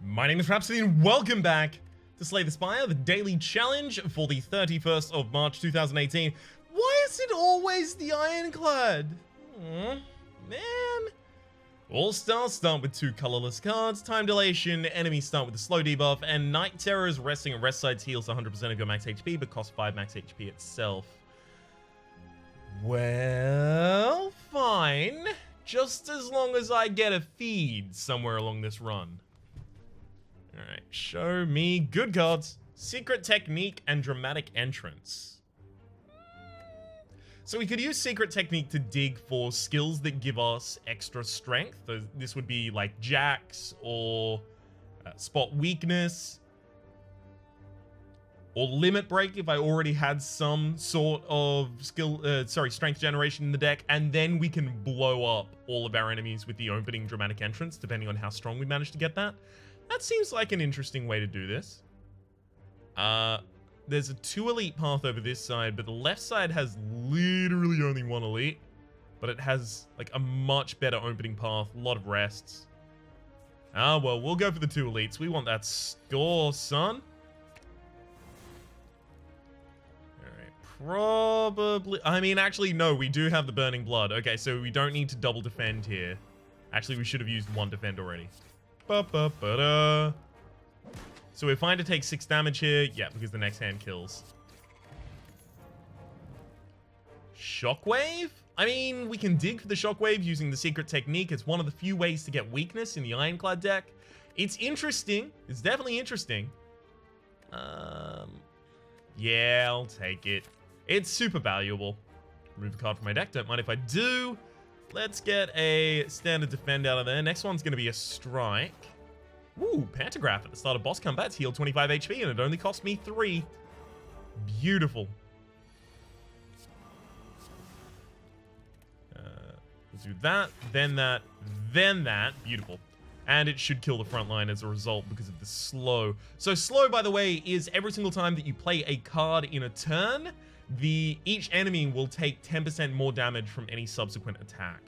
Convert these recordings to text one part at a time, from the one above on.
My name is Rhapsody and welcome back to Slay the Spire, the daily challenge for the 31st of March 2018. Why is it always the Ironclad? Man. All-stars start with 2 colorless cards, time dilation, enemies start with a slow debuff, and Night Terrors resting at rest sides heals 100% of your max HP but costs 5 max HP itself. Well, fine. Just as long as I get a feed somewhere along this run. Alright, show me good cards, Secret Technique, and Dramatic Entrance. So we could use Secret Technique to dig for skills that give us extra strength. This would be like Jax, or Spot Weakness, or Limit Break if I already had some sort of strength generation in the deck, and then we can blow up all of our enemies with the opening Dramatic Entrance, depending on how strong we manage to get that. That seems like an interesting way to do this. There's a 2 elite path over this side, but the left side has literally only 1 elite. But it has like a much better opening path, a lot of rests. Well, we'll go for the 2 elites. We want that score, son. Alright, probably... I mean, actually, no, we do have the Burning Blood. Okay, so we don't need to double defend here. Actually, we should have used 1 defend already. So we're fine to take 6 damage here. Yeah, because the next hand kills. Shockwave? I mean, we can dig for the Shockwave using the Secret Technique. It's one of the few ways to get weakness in the Ironclad deck. It's interesting. It's definitely interesting. Yeah, I'll take it. It's super valuable. Remove a card from my deck. Don't mind if I do. Let's get a standard defend out of there. Next one's going to be a strike. Ooh, Pantograph at the start of boss combats. Heal 25 HP and it only cost me 3. Beautiful. We'll do that, then that, then that. Beautiful. And it should kill the front line as a result because of the slow. So slow, by the way, is every single time that you play a card in a turn, each enemy will take 10% more damage from any subsequent attack.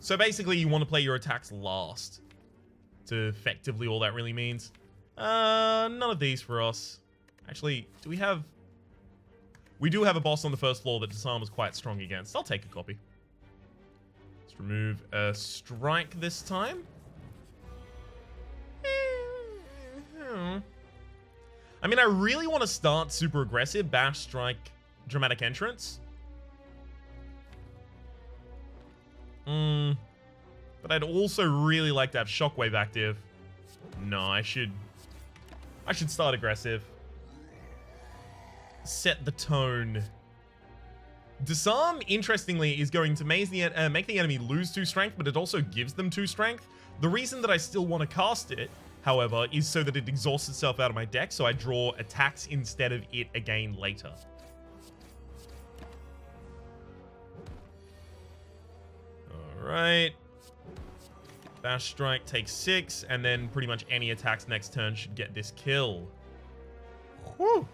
So basically, you want to play your attacks last. To effectively all that really means. None of these for us. Actually, do we have... We do have a boss on the first floor that Disarm is quite strong against. I'll take a copy. Let's remove a strike this time. I mean, I really want to start super aggressive. Bash, Strike, Dramatic Entrance. But I'd also really like to have Shockwave active. No, I should start aggressive. Set the tone. Disarm, interestingly, is going to make the enemy lose 2 strength, but it also gives them 2 strength. The reason that I still want to cast it, however, is so that it exhausts itself out of my deck, so I draw attacks instead of it again later. Alright. Bash Strike takes 6, and then pretty much any attacks next turn should get this kill. Whew.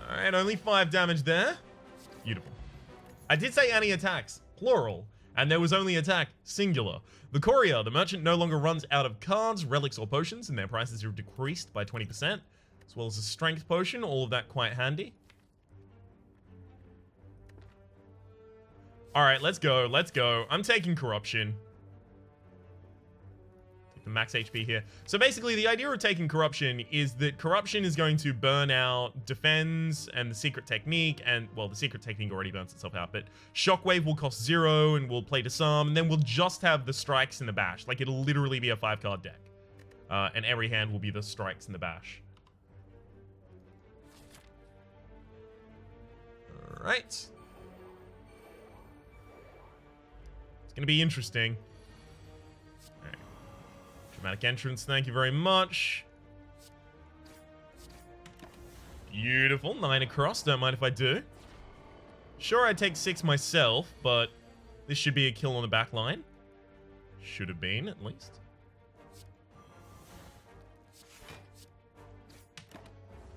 Alright, only 5 damage there. Beautiful. I did say any attacks, plural. And there was only attack, singular. The Courier, the merchant no longer runs out of cards, relics, or potions, and their prices are decreased by 20%, as well as a strength potion, all of that quite handy. Alright, let's go, let's go. I'm taking Corruption. Take the max HP here. So basically, the idea of taking Corruption is that Corruption is going to burn out Defends and the Secret Technique, and, well, the Secret Technique already burns itself out, but Shockwave will cost 0, and we'll play Disarm, and then we'll just have the Strikes and the Bash. Like, it'll literally be a 5-card deck. And every hand will be the Strikes and the Bash. Alright. It's going to be interesting. Right. Dramatic Entrance, thank you very much. Beautiful. 9 across, don't mind if I do. Sure, I take 6 myself, but this should be a kill on the back line. Should have been, at least.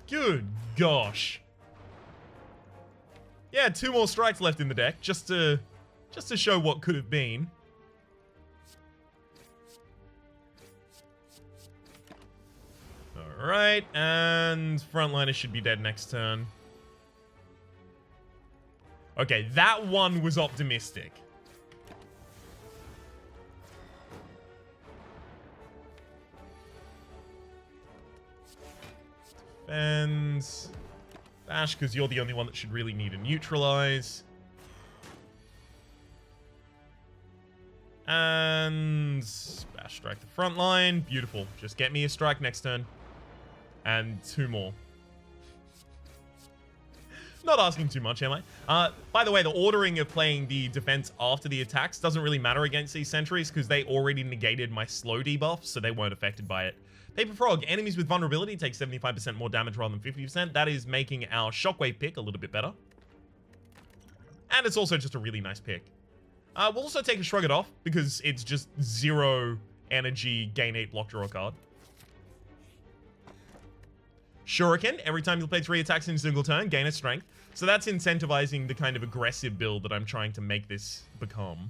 Good gosh. Yeah, 2 more strikes left in the deck, just to just to show what could have been. Alright, and frontliners should be dead next turn. Okay, that one was optimistic. Defense. Bash, because you're the only one that should really need a neutralize. And bash strike the front line. Beautiful. Just get me a strike next turn. And 2 more. Not asking too much, am I? By the way, the ordering of playing the defense after the attacks doesn't really matter against these sentries because they already negated my slow debuff, so they weren't affected by it. Paper Frog, enemies with vulnerability take 75% more damage rather than 50%. That is making our Shockwave pick a little bit better. And it's also just a really nice pick. We'll also take a Shrug It Off because it's just 0 energy, gain 8 block, draw a card. Shuriken, every time you play 3 attacks in a single turn, gain a strength. So that's incentivizing the kind of aggressive build that I'm trying to make this become.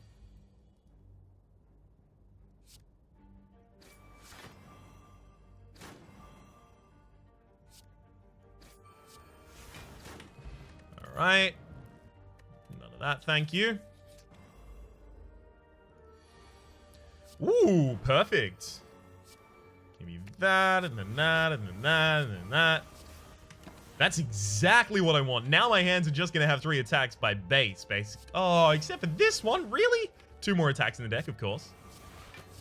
Alright. None of that, thank you. Ooh, perfect. Give me that, and then that, and then that, and then that. That's exactly what I want. Now my hands are just going to have 3 attacks by base, basically. Oh, except for this one? Really? 2 more attacks in the deck, of course.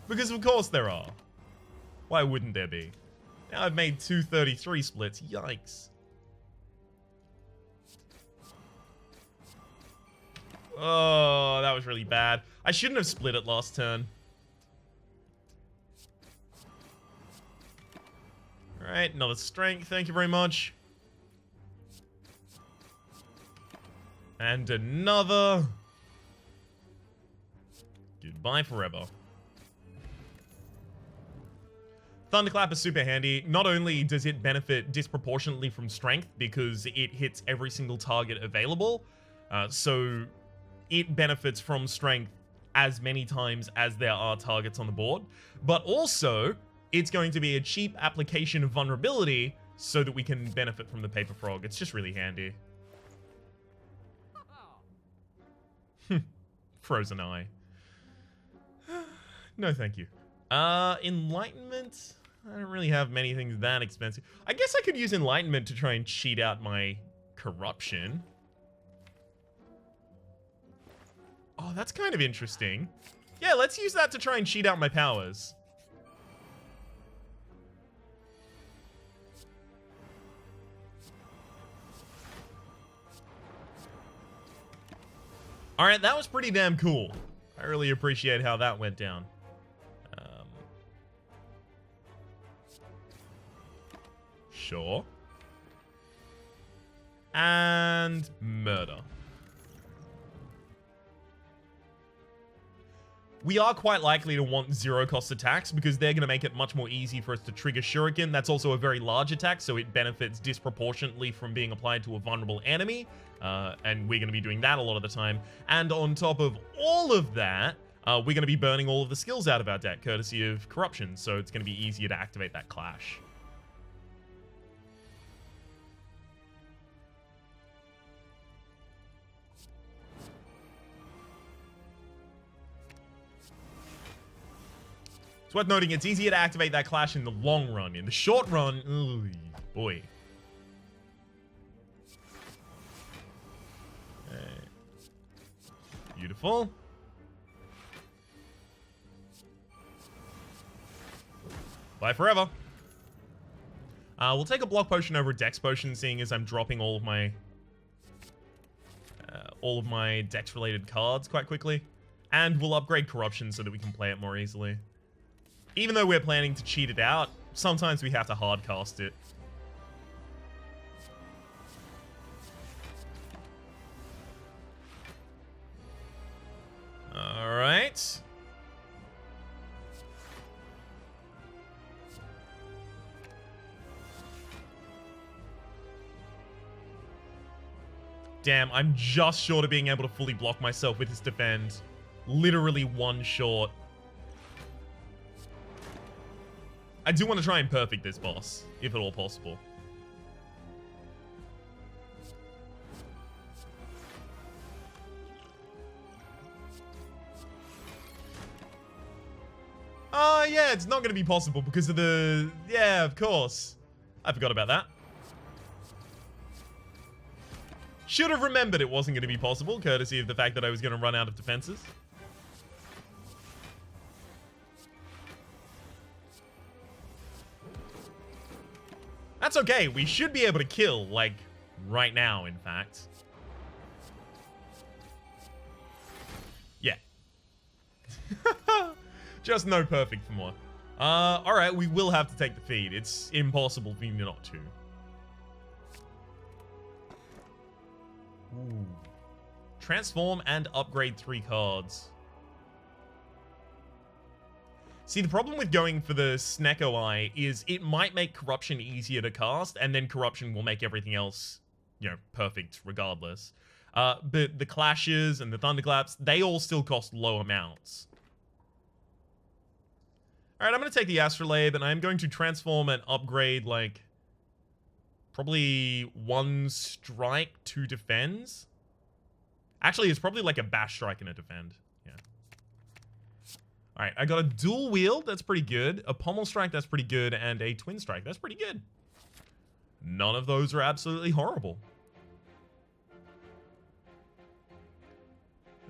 Because of course there are. Why wouldn't there be? Now I've made 2 33 splits. Yikes. Oh, that was really bad. I shouldn't have split it last turn. Alright, another strength. Thank you very much. And another. Goodbye forever. Thunderclap is super handy. Not only does it benefit disproportionately from strength because it hits every single target available, so it benefits from strength as many times as there are targets on the board, but also it's going to be a cheap application of vulnerability so that we can benefit from the Paper Frog. It's just really handy. Frozen Eye. No, thank you. Enlightenment? I don't really have many things that expensive. I guess I could use Enlightenment to try and cheat out my Corruption. Oh, that's kind of interesting. Yeah, let's use that to try and cheat out my powers. Alright, that was pretty damn cool. I really appreciate how that went down. Sure. And murder. We are quite likely to want 0-cost attacks because they're going to make it much more easy for us to trigger Shuriken. That's also a very large attack, so it benefits disproportionately from being applied to a vulnerable enemy. And we're going to be doing that a lot of the time. And on top of all of that, we're going to be burning all of the skills out of our deck, courtesy of Corruption. So it's going to be easier to activate that Clash. It's worth noting it's easier to activate that Clash in the long run. In the short run, ooh, boy. Okay. Beautiful. Bye forever. We'll take a block potion over a dex potion, seeing as I'm dropping all of my dex related cards quite quickly. And we'll upgrade Corruption so that we can play it more easily. Even though we're planning to cheat it out, sometimes we have to hardcast it. Alright. Damn, I'm just short of being able to fully block myself with his defend. Literally one short. I do want to try and perfect this boss, if at all possible. Yeah, it's not going to be possible because of the... Yeah, of course. I forgot about that. Should have remembered it wasn't going to be possible, courtesy of the fact that I was going to run out of defenses. That's okay. We should be able to kill, like, right now, in fact. Yeah. Just no perfect for more. Alright, we will have to take the feed. It's impossible for me not to. Ooh. Transform and upgrade 3 cards. See, the problem with going for the Snecko Eye is it might make Corruption easier to cast, and then Corruption will make everything else, you know, perfect regardless. But the Clashes and the Thunderclaps, they all still cost low amounts. Alright, I'm going to take the Astrolabe, and I'm going to transform and upgrade, like, probably 1 strike, 2 defends. Actually, it's probably like a bash strike and a defend. Yeah. Alright, I got a dual wield, that's pretty good. A pommel strike, that's pretty good. And a twin strike, that's pretty good. None of those are absolutely horrible.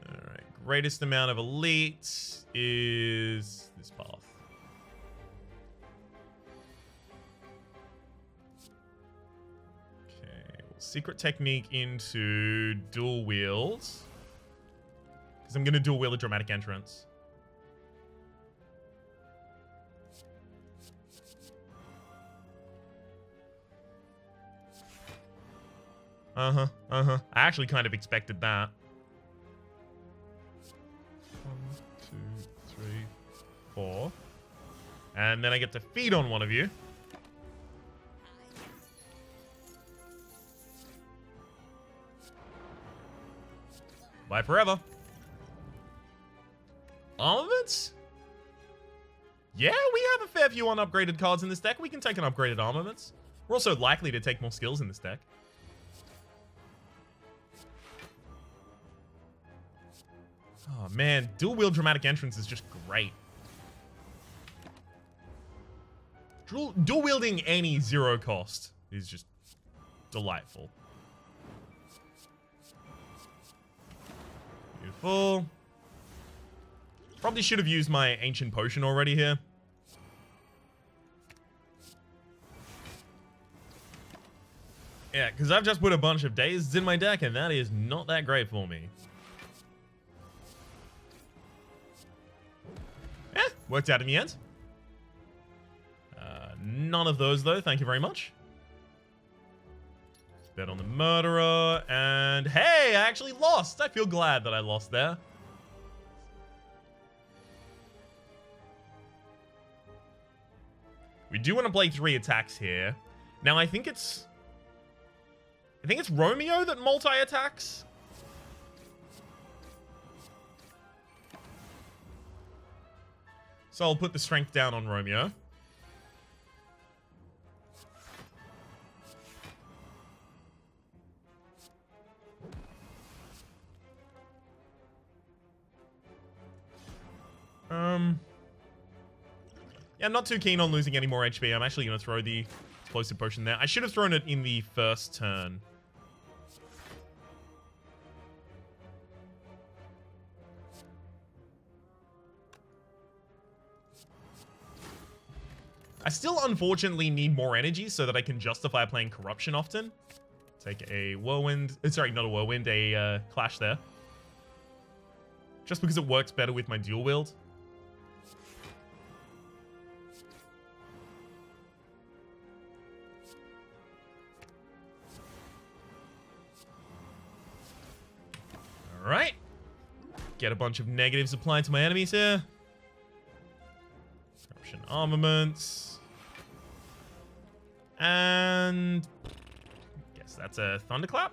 Alright, greatest amount of elite is this path. Secret technique into dual wields. Because I'm going to dual wield a dramatic entrance. I actually kind of expected that. 1, 2, 3, 4. And then I get to feed on one of you. Bye forever. Armaments? Yeah, we have a fair few unupgraded cards in this deck. We can take an upgraded armaments. We're also likely to take more skills in this deck. Oh man, dual wield dramatic entrance is just great. Dual wielding any 0 cost is just delightful. Beautiful. Probably should have used my ancient potion already here. Yeah, because I've just put a bunch of dazes in my deck, and that is not that great for me. Eh, worked out in the end. None of those, though. Thank you very much. Bet on the murderer, and hey, I actually lost. I feel glad that I lost there. We do want to play 3 attacks here. Now, I think it's Romeo that multi-attacks. So I'll put the strength down on Romeo. Yeah, I'm not too keen on losing any more HP. I'm actually going to throw the explosive potion there. I should have thrown it in the first turn. I still, unfortunately, need more energy so that I can justify playing Corruption often. Take a Whirlwind. Sorry, not a Whirlwind, a Clash there. Just because it works better with my dual wield. Alright. Get a bunch of negatives applied to my enemies here. Corruption armaments. And... guess that's a Thunderclap.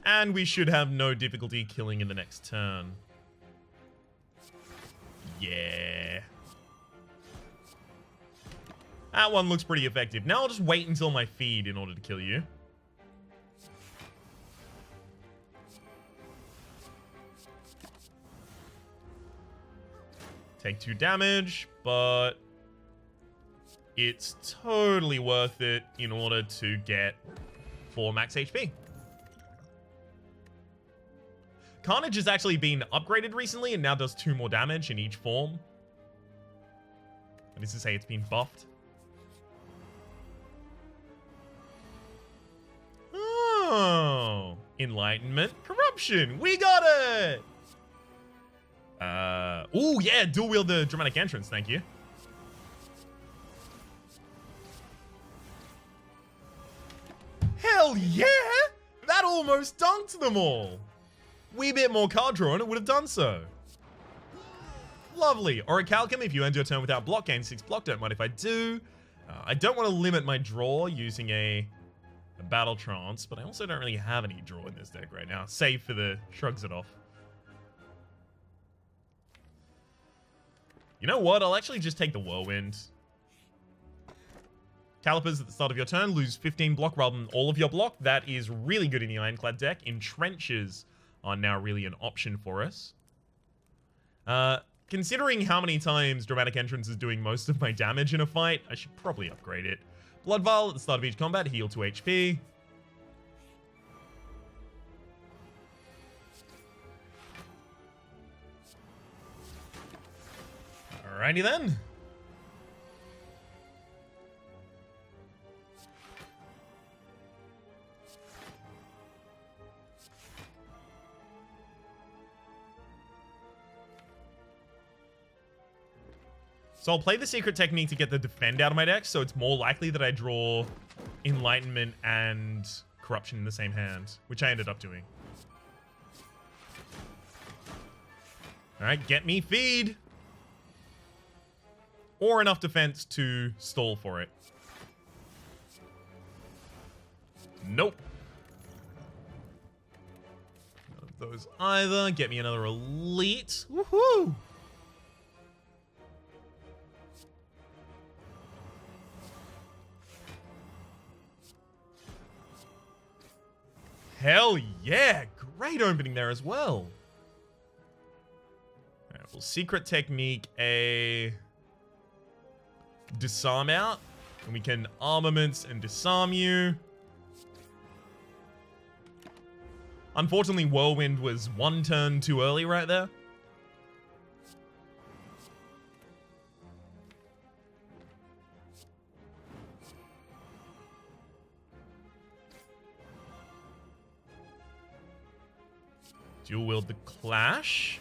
And we should have no difficulty killing in the next turn. Yeah. That one looks pretty effective. Now I'll just wait until my feed in order to kill you. Take 2 damage, but it's totally worth it in order to get 4 max HP. Carnage has actually been upgraded recently and now does 2 more damage in each form. That is to say, it's been buffed. Oh, Enlightenment, Corruption. We got it. Oh yeah, dual wield the Dramatic Entrance. Thank you. Hell yeah! That almost dunked them all. Wee bit more card draw and it would have done so. Lovely. Orichalcum, if you end your turn without block, gain 6 block. Don't mind if I do. I don't want to limit my draw using a Battle Trance, but I also don't really have any draw in this deck right now, save for the Shrugs It Off. You know what? I'll actually just take the Whirlwind. Calipers at the start of your turn, lose 15 block rather than all of your block. That is really good in the Ironclad deck. Entrenches are now really an option for us. Considering how many times Dramatic Entrance is doing most of my damage in a fight, I should probably upgrade it. Blood Vial at the start of each combat, heal 2 HP. Alrighty then. So I'll play the Secret Technique to get the Defend out of my deck, so it's more likely that I draw Enlightenment and Corruption in the same hand, which I ended up doing. Alright, get me feed! Or enough defense to stall for it. Nope. None of those either. Get me another Elite. Woohoo! Hell yeah! Great opening there as well. Alright, we'll Secret Technique a Disarm out. And we can Armaments and disarm you. Unfortunately, Whirlwind was 1 turn too early right there. Dual wield the Clash.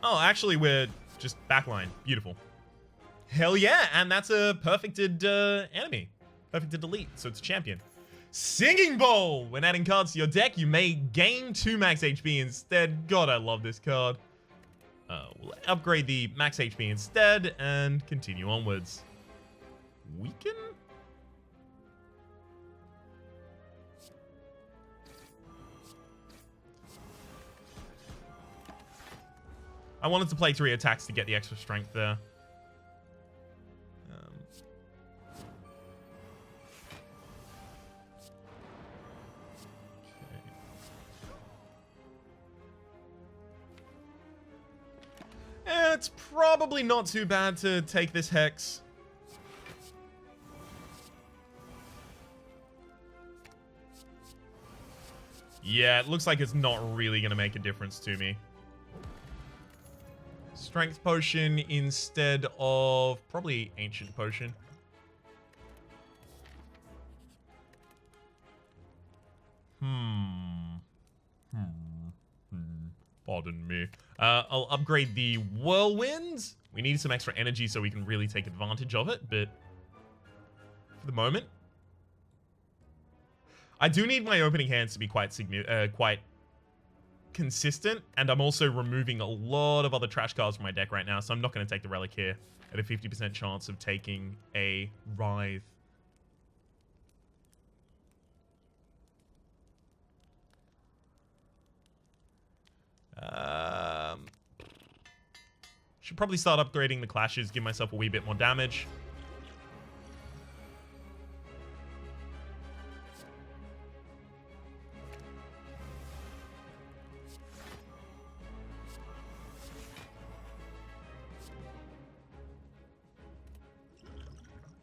Oh, actually, we're just backline. Beautiful. Hell yeah, and that's a perfected enemy. Perfected elite, so it's a champion. Singing Bowl! When adding cards to your deck, you may gain 2 max HP instead. God, I love this card. We'll upgrade the max HP instead and continue onwards. Weaken? I wanted to play 3 attacks to get the extra strength there. It's probably not too bad to take this Hex. Yeah, it looks like it's not really going to make a difference to me. Strength Potion instead of probably Ancient Potion. Pardon me. I'll upgrade the Whirlwind. We need some extra energy so we can really take advantage of it, but for the moment, I do need my opening hands to be quite consistent, and I'm also removing a lot of other trash cards from my deck right now, so I'm not going to take the Relic here at a 50% chance of taking a Writhe. Should probably start upgrading the clashes, give myself a wee bit more damage.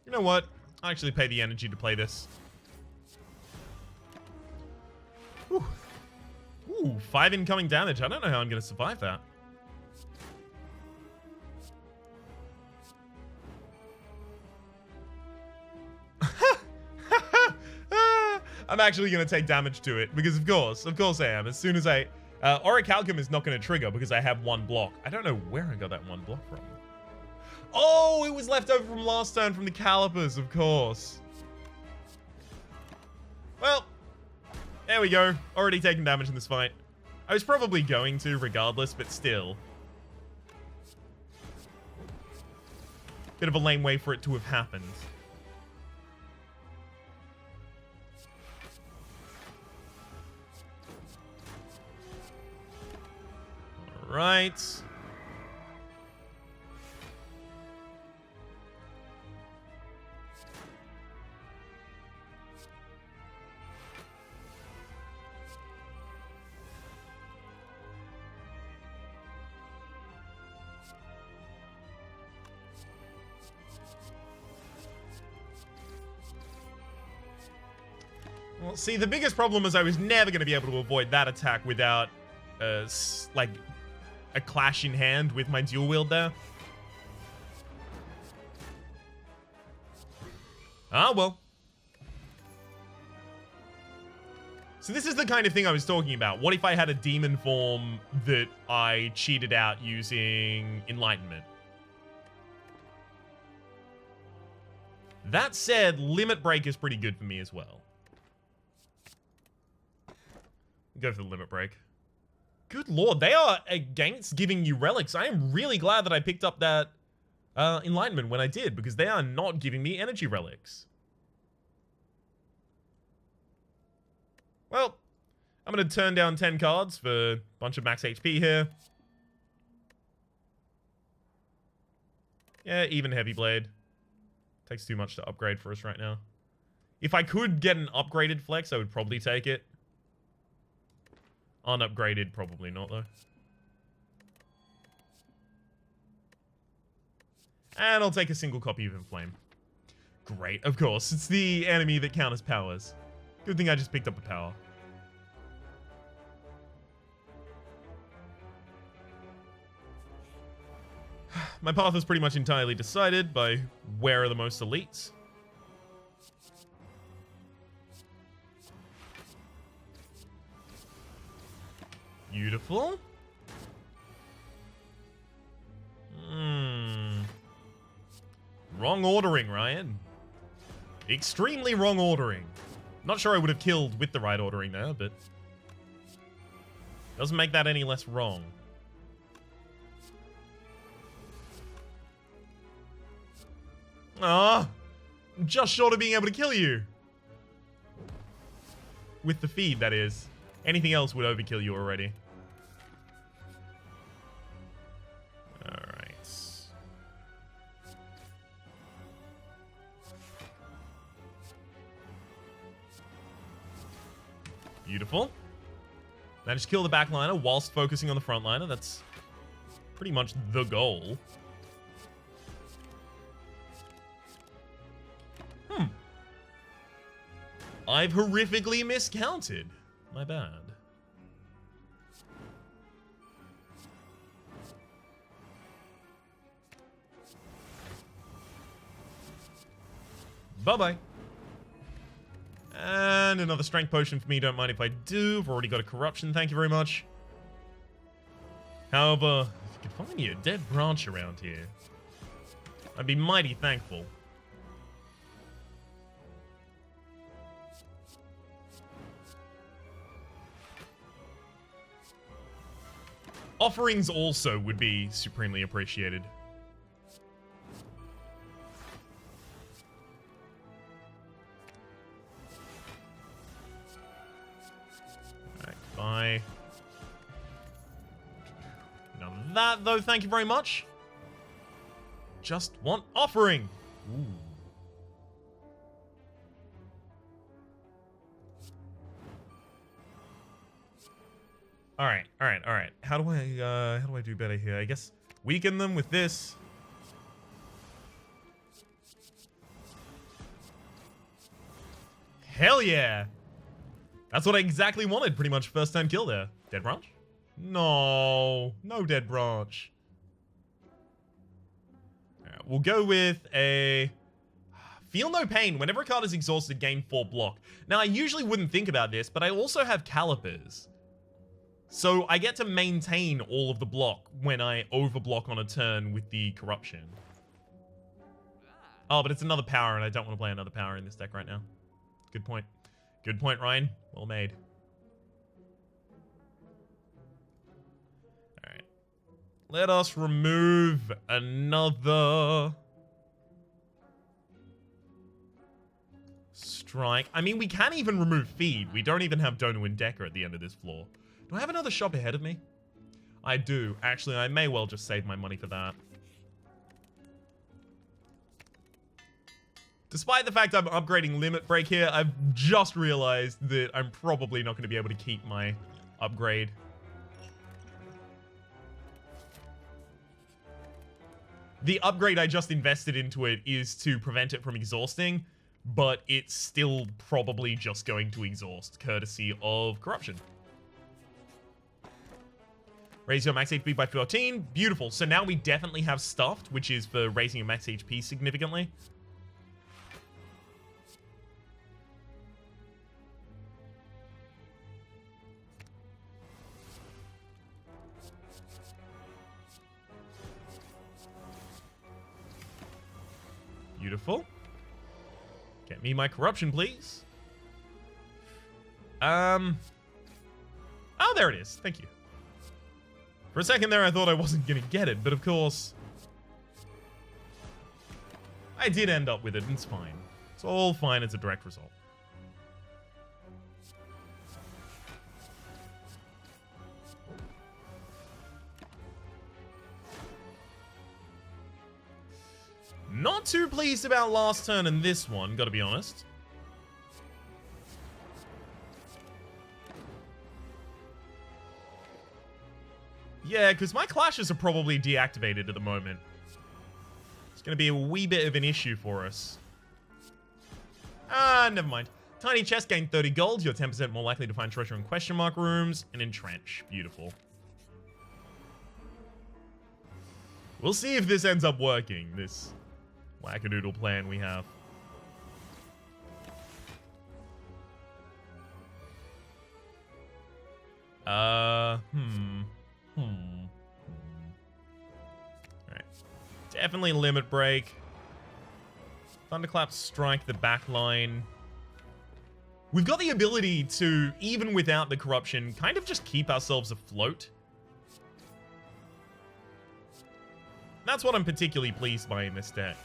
You know what? I'll actually pay the energy to play this. Ooh. Ooh, 5 incoming damage. I don't know how I'm going to survive that. I'm actually going to take damage to it because of course I am. As soon as Orichalcum is not going to trigger because I have 1 block. I don't know where I got that 1 block from. Oh, it was left over from last turn from the calipers, of course. Well, there we go. Already taking damage in this fight. I was probably going to regardless, but still. Bit of a lame way for it to have happened. Right. Well, see, the biggest problem is I was never going to be able to avoid that attack without, like, a clash in hand with my dual wield there. Ah, well. So this is the kind of thing I was talking about. What if I had a demon form that I cheated out using Enlightenment? That said, Limit Break is pretty good for me as well. Go for the Limit Break. Good lord, they are against giving you relics. I am really glad that I picked up that Enlightenment when I did, because they are not giving me energy relics. Well, I'm going to turn down 10 cards for a bunch of max HP here. Yeah, even Heavy Blade. Takes too much to upgrade for us right now. If I could get an upgraded flex, I would probably take it. Unupgraded, probably not, though. And I'll take a single copy of Inflame. Great, of course. It's the enemy that counters powers. Good thing I just picked up a power. My path is pretty much entirely decided by where are the most elites. Beautiful. Wrong ordering, Ryan. Extremely wrong ordering. Not sure I would have killed with the right ordering there, but doesn't make that any less wrong. Ah, just short of being able to kill you. With the feed, that is. Anything else would overkill you already. Alright. Beautiful. Managed to kill the backliner whilst focusing on the frontliner. That's pretty much the goal. I've horrifically miscounted. My bad. Bye-bye. And another strength potion for me. Don't mind if I do. I've already got a corruption. Thank you very much. However, if you could find me a dead branch around here, I'd be mighty thankful. Offerings also would be supremely appreciated. Alright, bye. None of that, though, thank you very much. just want offering. Ooh. All right. How do I do better here? I guess weaken them with this. Hell yeah! That's what I exactly wanted. Pretty much first time kill there. Dead branch? No dead branch. All right, we'll go with a feel no pain. Whenever a card is exhausted, gain 4 block. Now I usually wouldn't think about this, but I also have calipers. So I get to maintain all of the block when I overblock on a turn with the corruption. Oh, but it's another power, and I don't want to play another power in this deck right now. Good point. Good point, Ryan. Well made. Alright. Let us remove another strike. I mean, we can even remove feed. We don't even have Donu and Decker at the end of this floor. Do I have another shop ahead of me? I do. Actually, I may well just save my money for that. Despite the fact I'm upgrading Limit Break here, I've just realized that I'm probably not going to be able to keep my upgrade. The upgrade I just invested into it is to prevent it from exhausting, but it's still probably just going to exhaust, courtesy of corruption. Raise your max HP by 14. Beautiful. So now we definitely have stuffed, which is for raising your max HP significantly. Beautiful. Get me my corruption, please. Oh, there it is. Thank you. For a second there, I thought I wasn't going to get it, but of course, I did end up with it, and it's fine. It's all fine as a direct result. Not too pleased about last turn in this one, gotta be honest. Yeah, because my clashes are probably deactivated at the moment. It's going to be a wee bit of an issue for us. Ah, never mind. Tiny chest, gain 30 gold. You're 10% more likely to find treasure in question mark rooms. And entrench. Beautiful. We'll see if this ends up working, this wackadoodle plan we have. Alright. Definitely limit break. Thunderclap strike the back line. We've got the ability to, even without the corruption, kind of just keep ourselves afloat. That's what I'm particularly pleased by in this deck.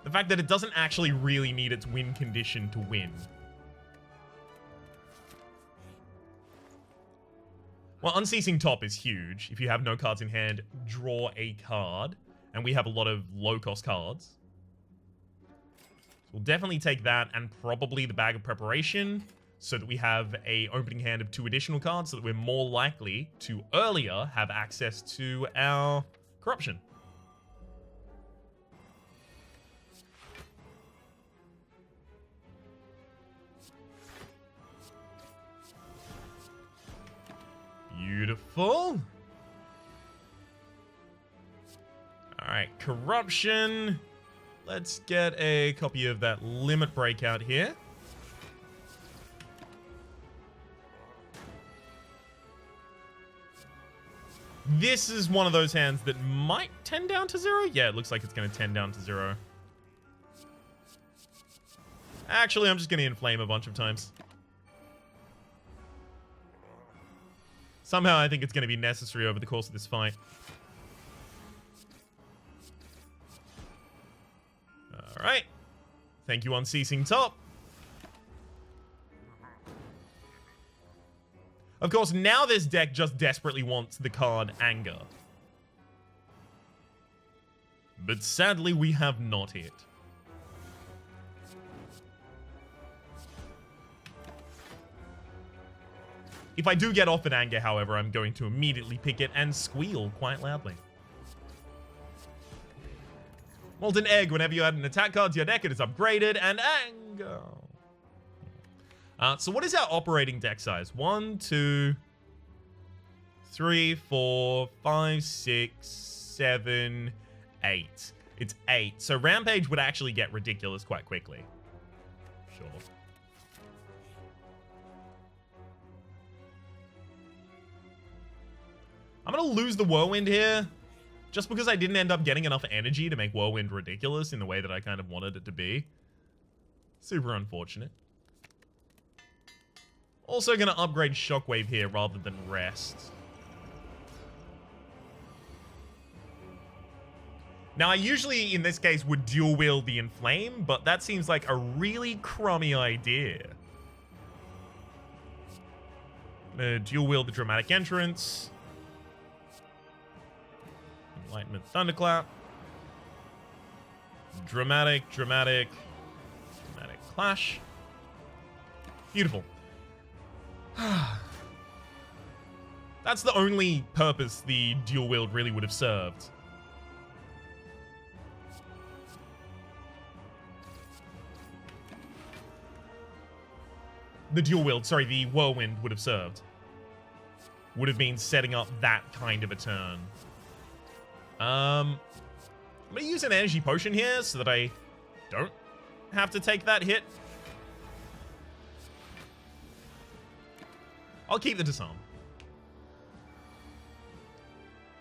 The fact that it doesn't actually really need its win condition to win. Well, Unceasing Top is huge. If you have no cards in hand, draw a card. And we have a lot of low-cost cards. So we'll definitely take that and probably the Bag of Preparation so that we have a opening hand of 2 additional cards so that we're more likely to earlier have access to our corruption. Beautiful. Alright, corruption. Let's get a copy of that limit breakout here. This is one of those hands that might tend down to 0. Yeah, it looks like it's going to tend down to 0. Actually, I'm just going to inflame a bunch of times. Somehow I think it's going to be necessary over the course of this fight. Alright. Thank you, Unceasing Top. Of course, now this deck just desperately wants the card Anger. But sadly, we have not hit. If I do get off in anger, however, I'm going to immediately pick it and squeal quite loudly. Molten Egg, whenever you add an attack card to your deck, it is upgraded, and anger. So what is our operating deck size? 1, 2, 3, 4, 5, 6, 7, 8. It's 8. So Rampage would actually get ridiculous quite quickly. Sure. I'm going to lose the Whirlwind here, just because I didn't end up getting enough energy to make Whirlwind ridiculous in the way that I kind of wanted it to be. Super unfortunate. Also going to upgrade Shockwave here rather than Rest. Now, I usually, in this case, would dual wield the Inflame, but that seems like a really crummy idea. Dual wield the Dramatic Entrance. Enlightenment Thunderclap. Dramatic Clash. Beautiful. That's the only purpose the dual wield really would have served. The dual wield, sorry, the Whirlwind would have served. Would have been setting up that kind of a turn. I'm going to use an energy potion here so that I don't have to take that hit. I'll keep the disarm.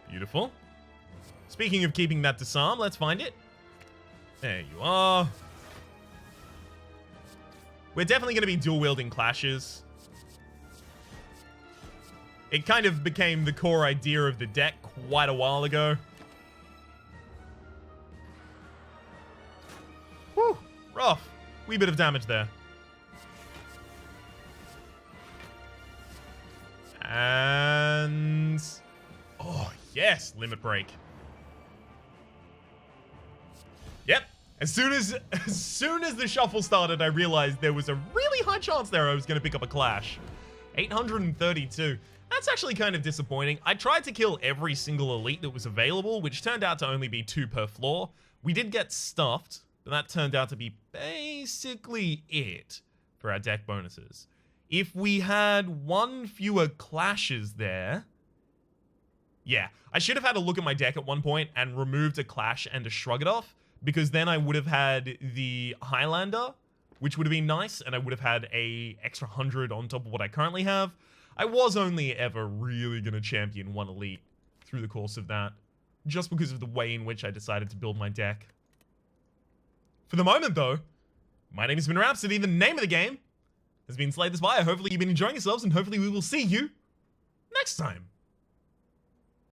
Beautiful. Speaking of keeping that disarm, let's find it. There you are. We're definitely going to be dual wielding clashes. It kind of became the core idea of the deck quite a while ago. Whew, rough. Wee bit of damage there. And... oh, yes, Limit Break. Yep. As soon as the shuffle started, I realized there was a really high chance there I was going to pick up a Clash. 832. That's actually kind of disappointing. I tried to kill every single elite that was available, which turned out to only be 2 per floor. We did get stuffed, but that turned out to be basically it for our deck bonuses. If we had 1 fewer clashes there... yeah, I should have had a look at my deck at one point and removed a clash and a shrug it off, because then I would have had the Highlander, which would have been nice, and I would have had a extra 100 on top of what I currently have. I was only ever really going to champion 1 elite through the course of that, just because of the way in which I decided to build my deck. For the moment, though, my name has been Rhapsody. The name of the game has been Slay the Spire. Hopefully you've been enjoying yourselves, and hopefully we will see you next time.